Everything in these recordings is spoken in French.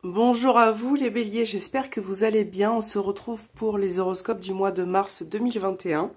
Bonjour à vous les béliers, j'espère que vous allez bien. On se retrouve pour les horoscopes du mois de mars 2021.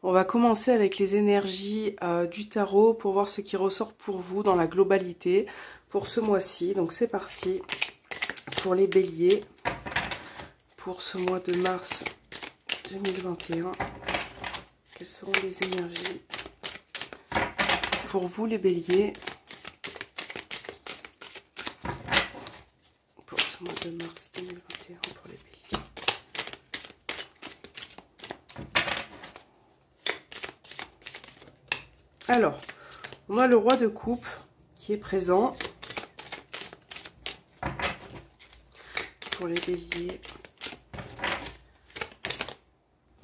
On va commencer avec les énergies du tarot pour voir ce qui ressort pour vous dans la globalité pour ce mois-ci. Donc c'est parti pour les béliers pour ce mois de mars 2021. Quelles seront les énergies pour vous les béliers pour ce mois de mars 2021 pour les béliers? Alors, on a le roi de coupe qui est présent pour les béliers.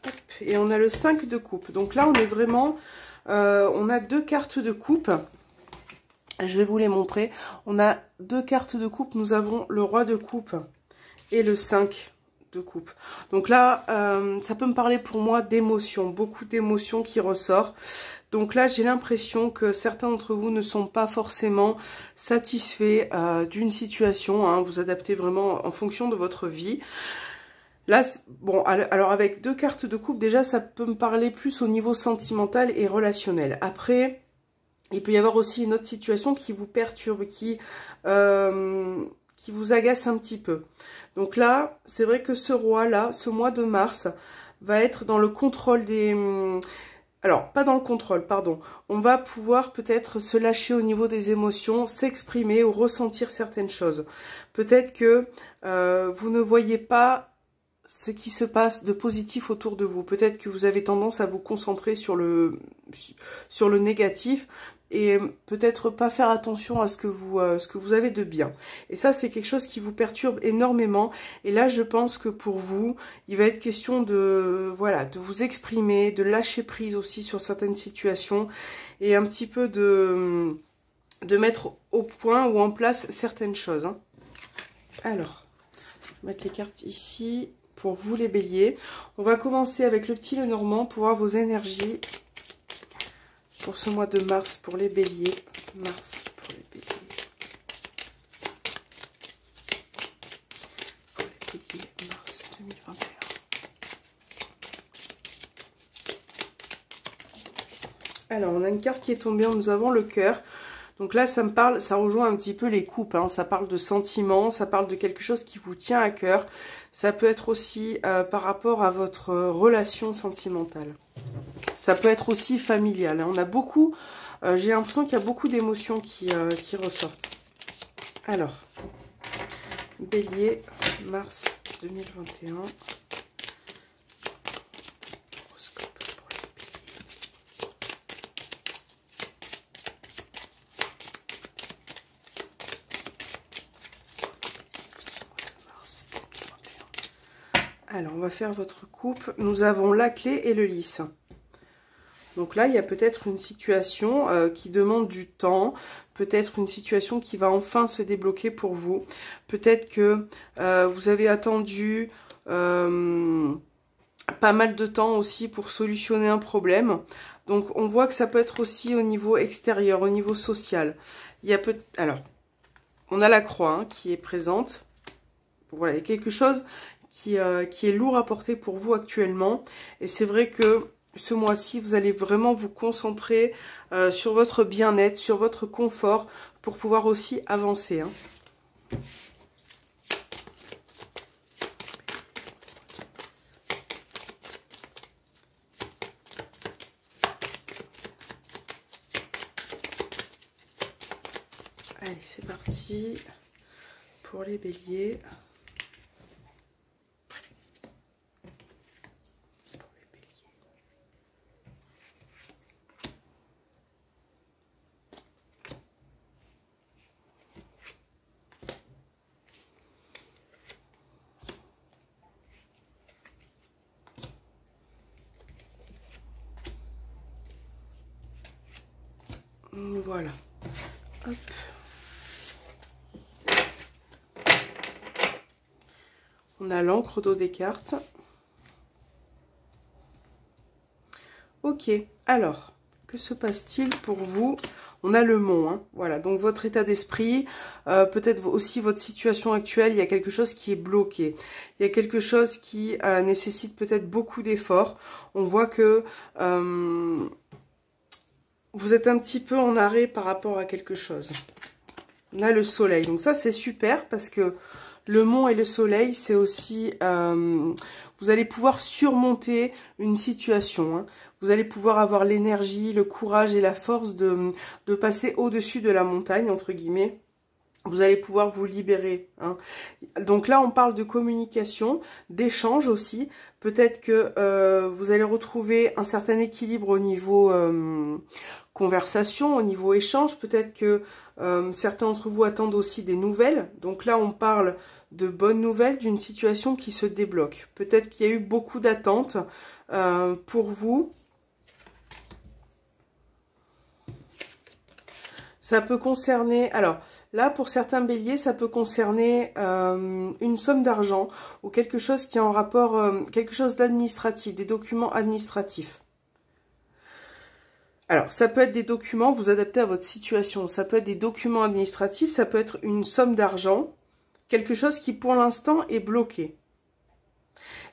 Hop, et on a le 5 de coupe. Donc là, on est vraiment... on a deux cartes de coupe. Je vais vous les montrer. On a deux cartes de coupe. Nous avons le roi de coupe et le 5 de coupe. Donc là, ça peut me parler pour moi d'émotions. Beaucoup d'émotions qui ressortent. Donc là, j'ai l'impression que certains d'entre vous ne sont pas forcément satisfaits d'une situation. Hein. Vous adaptez vraiment en fonction de votre vie. Là, bon, alors avec deux cartes de coupe, déjà, ça peut me parler plus au niveau sentimental et relationnel. Après, il peut y avoir aussi une autre situation qui vous perturbe, qui vous agace un petit peu. Donc là, c'est vrai que ce roi-là, ce mois de mars, va être dans le contrôle des... Alors, pas dans le contrôle, pardon. On va pouvoir peut-être se lâcher au niveau des émotions, s'exprimer ou ressentir certaines choses. Peut-être que vous ne voyez pas ce qui se passe de positif autour de vous. Peut-être que vous avez tendance à vous concentrer sur le négatif et peut-être pas faire attention à ce que vous avez de bien. Et ça, c'est quelque chose qui vous perturbe énormément. Et là, je pense que pour vous, il va être question de, voilà, de vous exprimer, de lâcher prise aussi sur certaines situations et un petit peu de mettre au point ou en place certaines choses. Hein. Alors, je vais mettre les cartes ici pour vous les béliers. On va commencer avec le petit Lenormand pour voir vos énergies pour ce mois de mars pour les béliers. Mars pour les béliers. Pour les béliers, mars 2021. Alors, on a une carte qui est tombée, nous avons le cœur. Donc là, ça me parle, ça rejoint un petit peu les coupes, hein. Ça parle de sentiments, ça parle de quelque chose qui vous tient à cœur. Ça peut être aussi par rapport à votre relation sentimentale. Ça peut être aussi familial. Hein. On a beaucoup, j'ai l'impression qu'il y a beaucoup d'émotions qui ressortent. Alors, bélier, mars 2021. Alors, on va faire votre coupe. Nous avons la clé et le lys. Donc là, il y a peut-être une situation qui demande du temps. Peut-être une situation qui va enfin se débloquer pour vous. Peut-être que vous avez attendu pas mal de temps aussi pour solutionner un problème. Donc, on voit que ça peut être aussi au niveau extérieur, au niveau social. Il y a alors, on a la croix hein, qui est présente. Voilà, il y a quelque chose qui est lourd à porter pour vous actuellement. Et c'est vrai que ce mois-ci, vous allez vraiment vous concentrer sur votre bien-être, sur votre confort, pour pouvoir aussi avancer. Hein. Allez, c'est parti pour les béliers. Voilà. Hop. On a l'encre d'eau des cartes. Ok, alors, que se passe-t-il pour vous On a le mont, hein, voilà. Donc votre état d'esprit, peut-être aussi votre situation actuelle, il y a quelque chose qui est bloqué. Il y a quelque chose qui nécessite peut-être beaucoup d'efforts. On voit que vous êtes un petit peu en arrêt par rapport à quelque chose. On a le soleil. Donc ça, c'est super parce que le mont et le soleil, c'est aussi... vous allez pouvoir surmonter une situation. Hein. Vous allez pouvoir avoir l'énergie, le courage et la force de passer au-dessus de la montagne, entre guillemets. Vous allez pouvoir vous libérer. Hein. Donc là, on parle de communication, d'échange aussi. Peut-être que vous allez retrouver un certain équilibre au niveau conversation, au niveau échange. Peut-être que certains d'entre vous attendent aussi des nouvelles. Donc là, on parle de bonnes nouvelles, d'une situation qui se débloque. Peut-être qu'il y a eu beaucoup d'attentes pour vous. Ça peut concerner, alors là pour certains béliers, ça peut concerner une somme d'argent ou quelque chose qui est en rapport, quelque chose d'administratif, des documents administratifs. Alors ça peut être des documents, vous adaptez à votre situation, ça peut être des documents administratifs, ça peut être une somme d'argent, quelque chose qui pour l'instant est bloqué.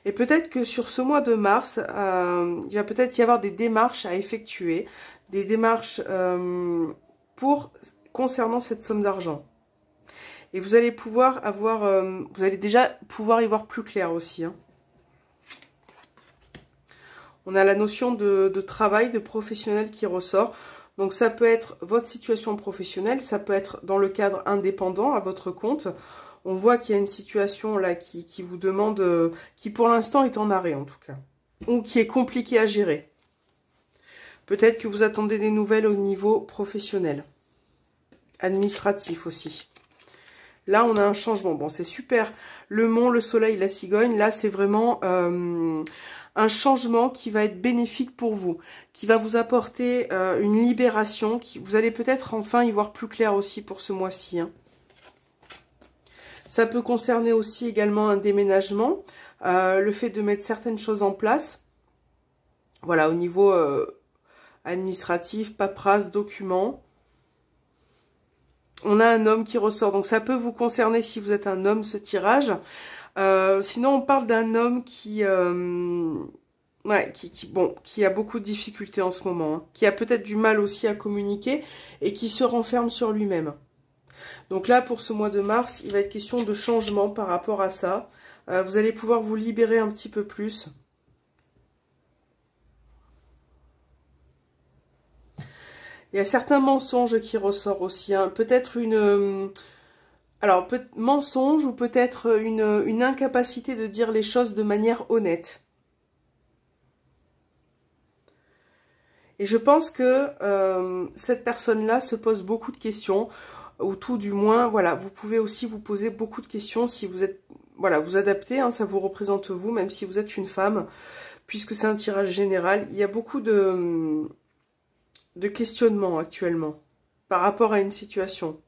Et peut-être que sur ce mois de mars, il va peut-être y avoir des démarches à effectuer, des démarches... concernant cette somme d'argent. Et vous allez pouvoir avoir, vous allez déjà pouvoir y voir plus clair aussi. Hein. On a la notion de travail, de professionnel qui ressort. Donc ça peut être votre situation professionnelle, ça peut être dans le cadre indépendant à votre compte. On voit qu'il y a une situation là qui vous demande, qui pour l'instant est en arrêt en tout cas. Ou qui est compliquée à gérer. Peut-être que vous attendez des nouvelles au niveau professionnel. Administratif aussi. Là, on a un changement. Bon, c'est super. Le mont, le soleil, la cigogne, là, c'est vraiment un changement qui va être bénéfique pour vous, qui va vous apporter une libération. Vous allez peut-être enfin y voir plus clair aussi pour ce mois-ci. Hein. Ça peut concerner aussi également un déménagement, le fait de mettre certaines choses en place. Voilà, au niveau administratif, paperasse, documents. On a un homme qui ressort, donc ça peut vous concerner si vous êtes un homme, ce tirage. Sinon, on parle d'un homme qui a beaucoup de difficultés en ce moment, hein, qui a peut-être du mal aussi à communiquer et qui se renferme sur lui-même. Donc là, pour ce mois de mars, il va être question de changement par rapport à ça. Vous allez pouvoir vous libérer un petit peu plus. Il y a certains mensonges qui ressortent aussi. Hein. Peut-être mensonge ou peut-être une incapacité de dire les choses de manière honnête. Et je pense que cette personne-là se pose beaucoup de questions. Ou tout du moins, voilà, vous pouvez aussi vous poser beaucoup de questions si vous êtes... Voilà, vous adaptez, hein, ça vous représente vous, même si vous êtes une femme. Puisque c'est un tirage général. Il y a beaucoup de questionnement actuellement par rapport à une situation.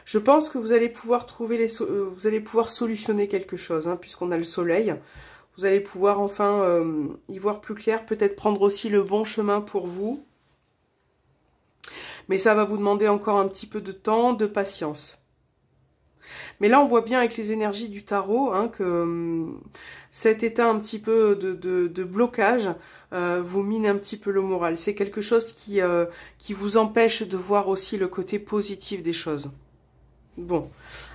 Je pense que vous allez pouvoir trouver vous allez pouvoir solutionner quelque chose, hein, puisqu'on a le soleil. Vous allez pouvoir enfin y voir plus clair, peut-être prendre aussi le bon chemin pour vous. Mais ça va vous demander encore un petit peu de temps, de patience. Mais là, on voit bien avec les énergies du tarot hein, que cet état un petit peu de blocage vous mine un petit peu le moral. C'est quelque chose qui vous empêche de voir aussi le côté positif des choses. Bon,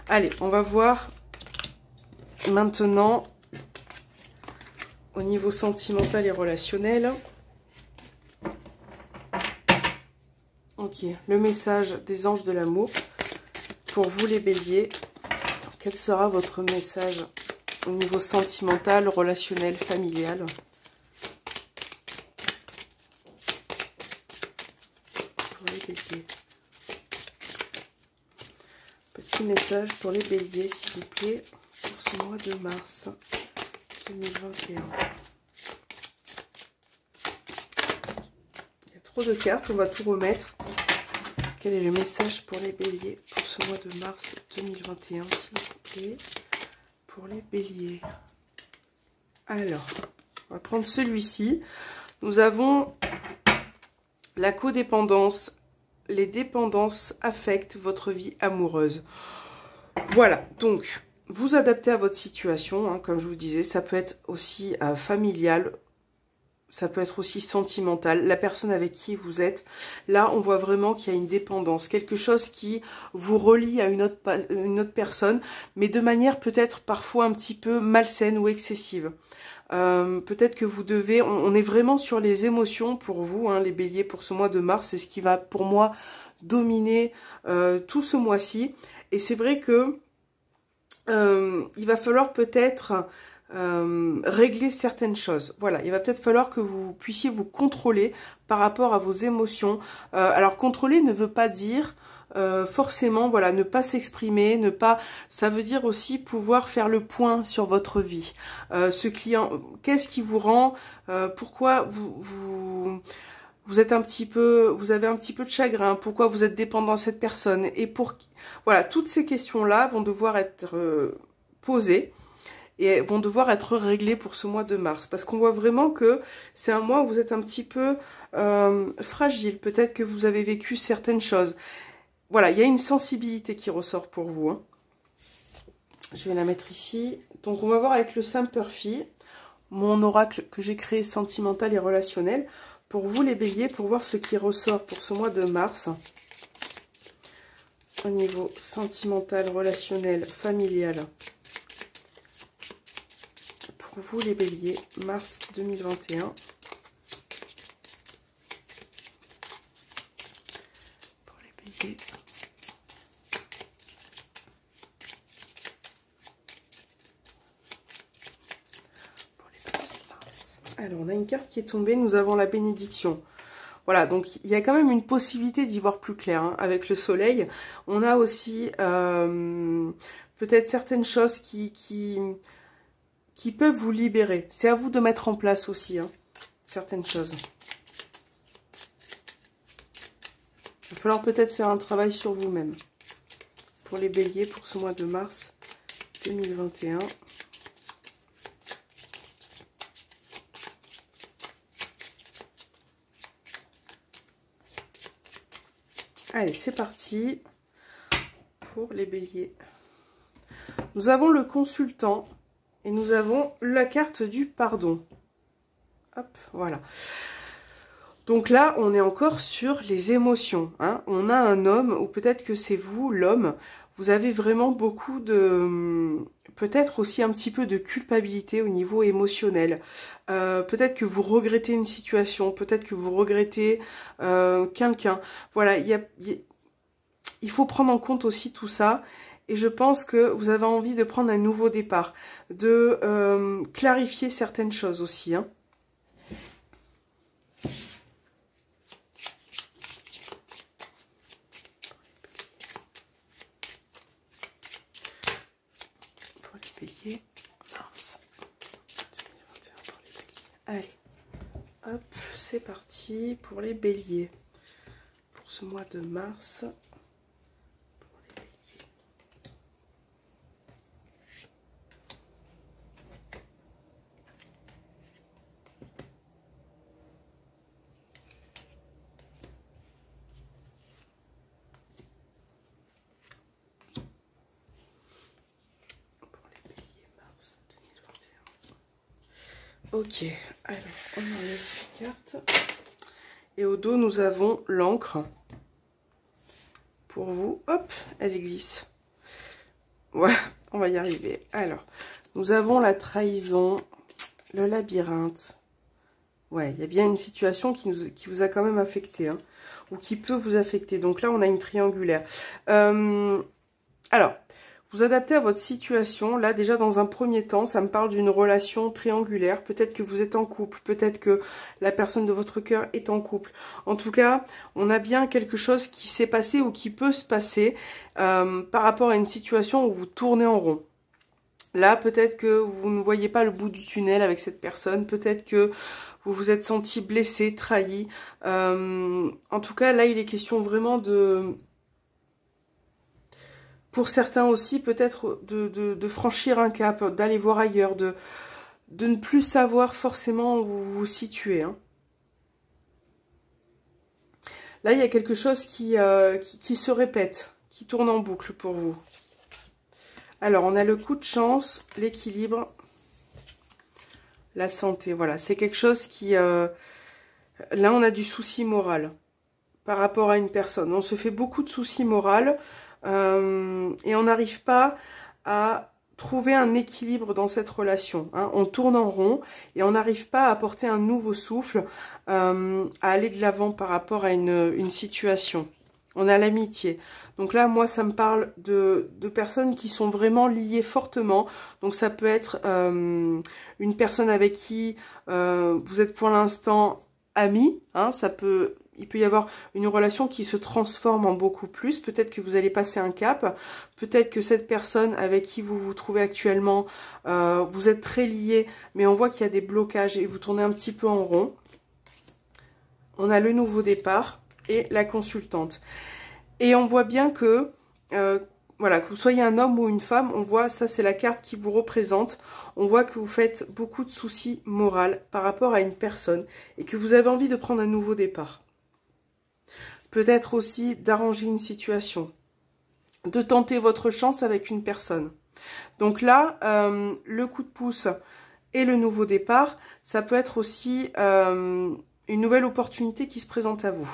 allez, on va voir maintenant au niveau sentimental et relationnel. Ok, le message des anges de l'amour pour vous les béliers. Alors, quel sera votre message au niveau sentimental, relationnel, familial? Pour les béliers. Petit message pour les béliers, s'il vous plaît, pour ce mois de mars 2021. Il y a trop de cartes, on va tout remettre. Quel est le message pour les béliers pour ce mois de mars 2021, s'il vous plaît, pour les béliers? Alors, on va prendre celui-ci. Nous avons la codépendance, les dépendances affectent votre vie amoureuse. Voilà, donc vous adaptez à votre situation, hein, comme je vous disais, ça peut être aussi familial, ça peut être aussi sentimental, la personne avec qui vous êtes. Là, on voit vraiment qu'il y a une dépendance, quelque chose qui vous relie à une autre personne, mais de manière peut-être parfois un petit peu malsaine ou excessive. Peut-être que vous devez, on est vraiment sur les émotions pour vous, hein, les béliers, pour ce mois de mars, c'est ce qui va pour moi dominer tout ce mois-ci. Et c'est vrai que il va falloir peut-être régler certaines choses. Voilà, il va peut-être falloir que vous puissiez vous contrôler par rapport à vos émotions. Alors contrôler ne veut pas dire forcément, voilà, ne pas s'exprimer, ne pas. Ça veut dire aussi pouvoir faire le point sur votre vie. Ce client, qu'est-ce qui vous rend, pourquoi vous êtes un petit peu, vous avez un petit peu de chagrin, pourquoi vous êtes dépendant de cette personne, et voilà, toutes ces questions-là vont devoir être posées et vont devoir être réglées pour ce mois de mars, parce qu'on voit vraiment que c'est un mois où vous êtes un petit peu fragile, peut-être que vous avez vécu certaines choses. Voilà, il y a une sensibilité qui ressort pour vous, hein. Je vais la mettre ici. Donc on va voir avec le Saint-Purphy, mon oracle que j'ai créé sentimental et relationnel, pour vous les béliers, pour voir ce qui ressort pour ce mois de mars, au niveau sentimental, relationnel, familial. Pour vous les béliers, mars 2021. Pour les béliers. Alors, on a une carte qui est tombée, nous avons la bénédiction. Voilà, donc il y a quand même une possibilité d'y voir plus clair, hein, avec le soleil. On a aussi peut-être certaines choses qui peuvent vous libérer. C'est à vous de mettre en place aussi, hein, certaines choses. Il va falloir peut-être faire un travail sur vous-même. Pour les béliers, pour ce mois de mars 2021. Allez, c'est parti pour les béliers. Nous avons le consultant et nous avons la carte du pardon. Hop, voilà. Donc là, on est encore sur les émotions, hein. On a un homme, ou peut-être que c'est vous, l'homme. Vous avez vraiment beaucoup de... peut-être aussi un petit peu de culpabilité au niveau émotionnel. Peut-être que vous regrettez une situation, peut-être que vous regrettez quelqu'un. Voilà, il faut prendre en compte aussi tout ça. Et je pense que vous avez envie de prendre un nouveau départ, de clarifier certaines choses aussi, hein. Bélier, mars 2021 pour les béliers. Allez, hop, c'est parti pour les béliers. Pour ce mois de mars, pour les béliers. Ok, alors on enlève ces cartes. Et au dos, nous avons l'encre. Pour vous, hop, elle glisse. Voilà, on va y arriver. Alors, nous avons la trahison, le labyrinthe. Ouais, il y a bien une situation qui vous a quand même affecté, hein, ou qui peut vous affecter. Donc là, on a une triangulaire. Alors... vous adaptez à votre situation. Là, déjà, dans un premier temps, ça me parle d'une relation triangulaire. Peut-être que vous êtes en couple. Peut-être que la personne de votre cœur est en couple. En tout cas, on a bien quelque chose qui s'est passé ou qui peut se passer par rapport à une situation où vous tournez en rond. Là, peut-être que vous ne voyez pas le bout du tunnel avec cette personne. Peut-être que vous vous êtes senti blessé, trahi. En tout cas, là, il est question vraiment de... pour certains aussi, peut-être de franchir un cap, d'aller voir ailleurs, de ne plus savoir forcément où vous vous situez, hein. Là, il y a quelque chose qui se répète, qui tourne en boucle pour vous. Alors, on a le coup de chance, l'équilibre, la santé. Voilà, c'est quelque chose qui... là, on a du souci moral par rapport à une personne. On se fait beaucoup de soucis moraux et on n'arrive pas à trouver un équilibre dans cette relation. Hein. On tourne en rond et on n'arrive pas à apporter un nouveau souffle, à aller de l'avant par rapport à une situation. On a l'amitié. Donc là, moi, ça me parle de personnes qui sont vraiment liées fortement. Donc ça peut être une personne avec qui vous êtes pour l'instant amis. Hein, il peut y avoir une relation qui se transforme en beaucoup plus. Peut-être que vous allez passer un cap. Peut-être que cette personne avec qui vous vous trouvez actuellement, vous êtes très liés, mais on voit qu'il y a des blocages et vous tournez un petit peu en rond. On a le nouveau départ et la consultante. Et on voit bien que, voilà, que vous soyez un homme ou une femme, on voit, ça c'est la carte qui vous représente, on voit que vous faites beaucoup de soucis moraux par rapport à une personne et que vous avez envie de prendre un nouveau départ. Peut-être aussi d'arranger une situation, de tenter votre chance avec une personne. Donc là, le coup de pouce et le nouveau départ, ça peut être aussi une nouvelle opportunité qui se présente à vous.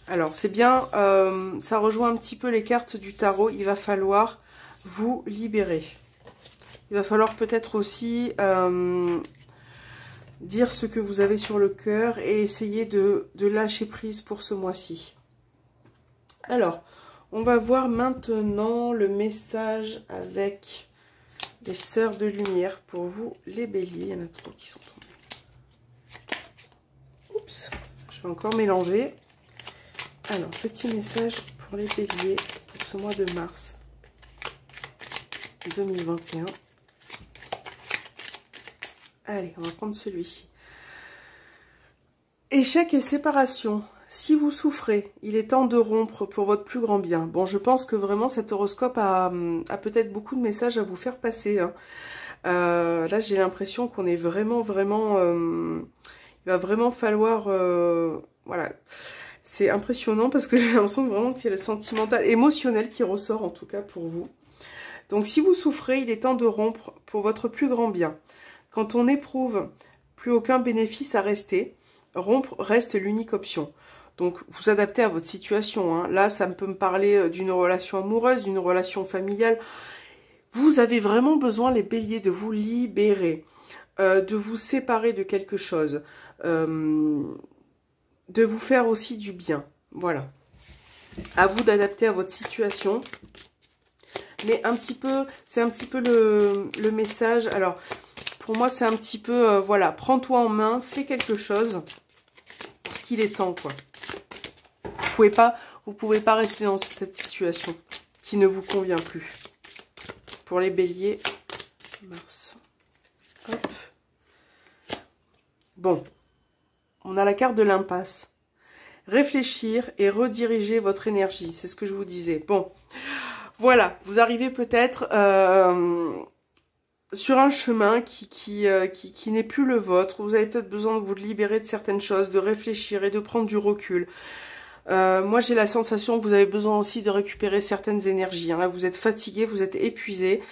Alors, c'est bien, ça rejoint un petit peu les cartes du tarot. Il va falloir vous libérer. Il va falloir peut-être aussi dire ce que vous avez sur le cœur et essayer de lâcher prise pour ce mois-ci. Alors, on va voir maintenant le message avec les sœurs de lumière pour vous, les béliers. Il y en a trop qui sont tombés. Oups, je vais encore mélanger. Alors, petit message pour les béliers pour ce mois de mars 2021. Allez, on va prendre celui-ci. Échec et séparation. Si vous souffrez, il est temps de rompre pour votre plus grand bien. Bon, je pense que vraiment cet horoscope a peut-être beaucoup de messages à vous faire passer. Hein. Là, j'ai l'impression qu'on est vraiment... il va vraiment falloir... voilà... C'est impressionnant parce que j'ai l'impression vraiment qu'il y a le sentimental, émotionnel qui ressort en tout cas pour vous. Donc si vous souffrez, il est temps de rompre pour votre plus grand bien. Quand on n'éprouve plus aucun bénéfice à rester, rompre reste l'unique option. Donc vous adaptez à votre situation. Hein. Là, ça peut me parler d'une relation amoureuse, d'une relation familiale. Vous avez vraiment besoin, les béliers, de vous libérer, de vous séparer de quelque chose. De vous faire aussi du bien. Voilà. À vous d'adapter à votre situation. Mais un petit peu, c'est un petit peu le message. Alors, pour moi, c'est un petit peu, voilà, prends-toi en main, fais quelque chose. Parce qu'il est temps, quoi. Vous pouvez pas rester dans cette situation qui ne vous convient plus. Pour les béliers, mars. Hop. Bon. On a la carte de l'impasse. Réfléchir et rediriger votre énergie. C'est ce que je vous disais. Bon, voilà. Vous arrivez peut-être sur un chemin qui n'est plus le vôtre. Vous avez peut-être besoin de vous libérer de certaines choses, de réfléchir et de prendre du recul. Moi, j'ai la sensation que vous avez besoin aussi de récupérer certaines énergies. Hein. Là, vous êtes fatigué, vous êtes épuisé.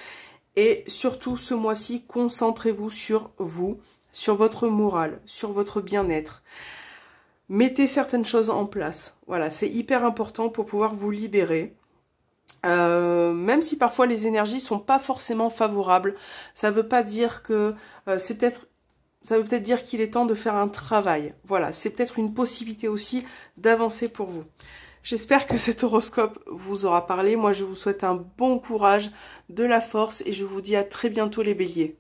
Et surtout, ce mois-ci, concentrez-vous sur vous. Sur votre morale, sur votre bien-être. Mettez certaines choses en place. Voilà, c'est hyper important pour pouvoir vous libérer. Même si parfois les énergies sont pas forcément favorables, ça veut pas dire que ça veut peut-être dire qu'il est temps de faire un travail. Voilà, c'est peut-être une possibilité aussi d'avancer pour vous. J'espère que cet horoscope vous aura parlé. Moi, je vous souhaite un bon courage, de la force et je vous dis à très bientôt les béliers.